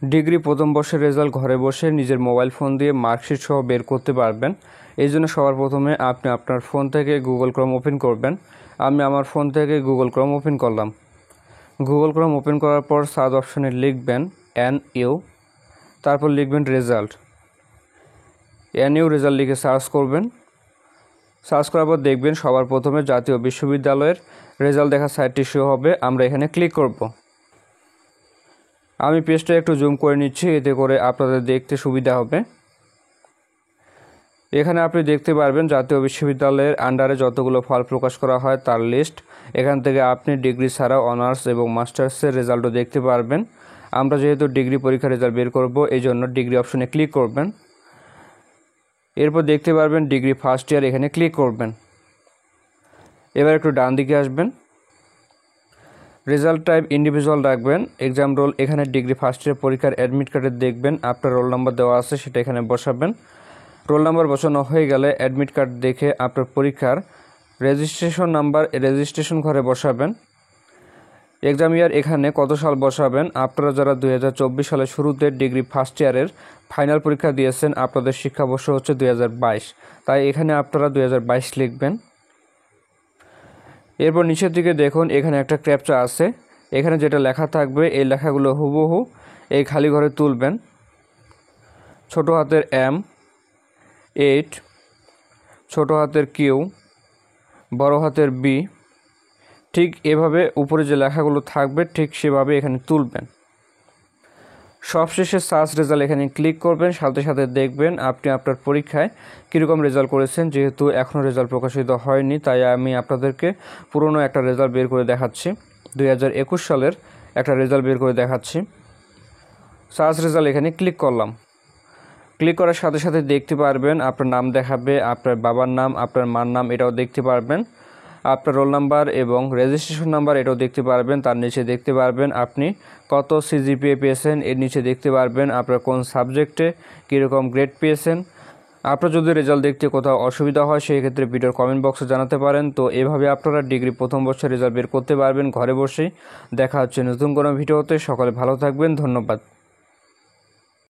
Degree প্রথম বর্ষের result ঘরে বসে নিজের মোবাইল ফোন দিয়ে মার্কশিট সহ বের করতে পারবেন। এই জন্য সবার প্রথমে আপনি আপনার ফোন থেকে গুগল ক্রোম ওপেন করবেন। আমি আমার ফোন থেকে গুগল ক্রোম ওপেন করলাম। গুগল ক্রোম ওপেন করার পর সার্চ অপশনে লিখবেন NU, তারপর লিখবেন রেজাল্ট। NU রেজাল্ট লিখে সার্চ করবেন। সার্চ করার পর দেখবেন সবার প্রথমে জাতীয় বিশ্ববিদ্যালয়ের রেজাল্ট দেখা সাইটটি শো হবে। আমরা এখানে ক্লিক করব। আমি পেজটা একটু জুম করে নিচ্ছি, এতে করে আপনাদের দেখতে সুবিধা হবে। এখানে আপনি দেখতে পারবেন জাতীয় বিশ্ববিদ্যালয়ের আন্ডারে যতগুলো ফল প্রকাশ করা হয় তার লিস্ট। এখান থেকে আপনি ডিগ্রি ছাড়াও অনার্স এবং মাস্টার্সের রেজাল্টও দেখতে পারবেন। আমরা যেহেতু ডিগ্রি পরীক্ষার রেজাল্ট বের করব, এই জন্য ডিগ্রি অপশনে ক্লিক করবেন। এরপর দেখতে পারবেন ডিগ্রি ফার্স্ট ইয়ার, এখানে ক্লিক করবেন। এবার একটু ডান দিকে আসবেন। রেজাল্ট টাইপ ইন্ডিভিজুয়াল রাখবেন। এক্সাম রোল, এখানে ডিগ্রি ফার্স্ট ইয়ার পরীক্ষার অ্যাডমিট কার্ডে দেখবেন আপনার রোল নাম্বার দেওয়া আছে, সেটা এখানে বসাবেন। রোল নাম্বার বসানো হয়ে গেলে অ্যাডমিট কার্ড দেখে আপনার পরীক্ষার রেজিস্ট্রেশন নাম্বার রেজিস্ট্রেশন ঘরে বসাবেন। এক্সাম ইয়ার, এখানে কত সাল বসাবেন। আপনারা যারা 2024 সালের শুরুতে ডিগ্রি ফার্স্ট ইয়ারের ফাইনাল পরীক্ষা দিয়েছেন, আপনাদের শিক্ষাবর্ষ হচ্ছে 2022, তাই এখানে আপনারা 2022 লিখবেন। এরপর নিচের দিকে দেখুন, এখানে একটা ক্যাপচা আছে। এখানে যেটা লেখা থাকবে এই লেখাগুলো হুবহু এই খালি ঘরে তুলবেন। ছোট হাতের M8, ছোট হাতের Q, বড় হাতের B, ঠিক এভাবে উপরে যে লেখাগুলো থাকবে ঠিক সেভাবে এখানে তুলবেন। সবশেষে সার্চ রেজাল্ট এখানে ক্লিক করবেন। সাথে সাথে দেখবেন আপনি আপনার পরীক্ষায় কীরকম রেজাল্ট করেছেন। যেহেতু এখনও রেজাল্ট প্রকাশিত হয়নি, তাই আমি আপনাদেরকে পুরনো একটা রেজাল্ট বের করে দেখাচ্ছি। 2021 সালের একটা রেজাল্ট বের করে দেখাচ্ছি। সার্চ রেজাল্ট এখানে ক্লিক করলাম। ক্লিক করার সাথে সাথে দেখতে পারবেন আপনার নাম দেখাবে, আপনার বাবার নাম, আপনার মার নাম, এটাও দেখতে পারবেন। আপনার রোল নাম্বার এবং রেজিস্ট্রেশন নাম্বার, এটাও দেখতে পারবেন। তার নিচে দেখতে পারবেন আপনি কত CGPA পেয়েছেন। এর নিচে দেখতে পারবেন আপনার কোন সাবজেক্টে কীরকম গ্রেড পেয়েছেন। আপনার যদি রেজাল্ট দেখতে কোথাও অসুবিধা হয়, সেই ক্ষেত্রে ভিডিওর কমেন্ট বক্সে জানাতে পারেন। তো এভাবে আপনারা ডিগ্রি প্রথম বর্ষের রেজাল্ট বের করতে পারবেন ঘরে বসেই। দেখা হচ্ছে নতুন কোনো ভিডিওতে। সকলে ভালো থাকবেন, ধন্যবাদ।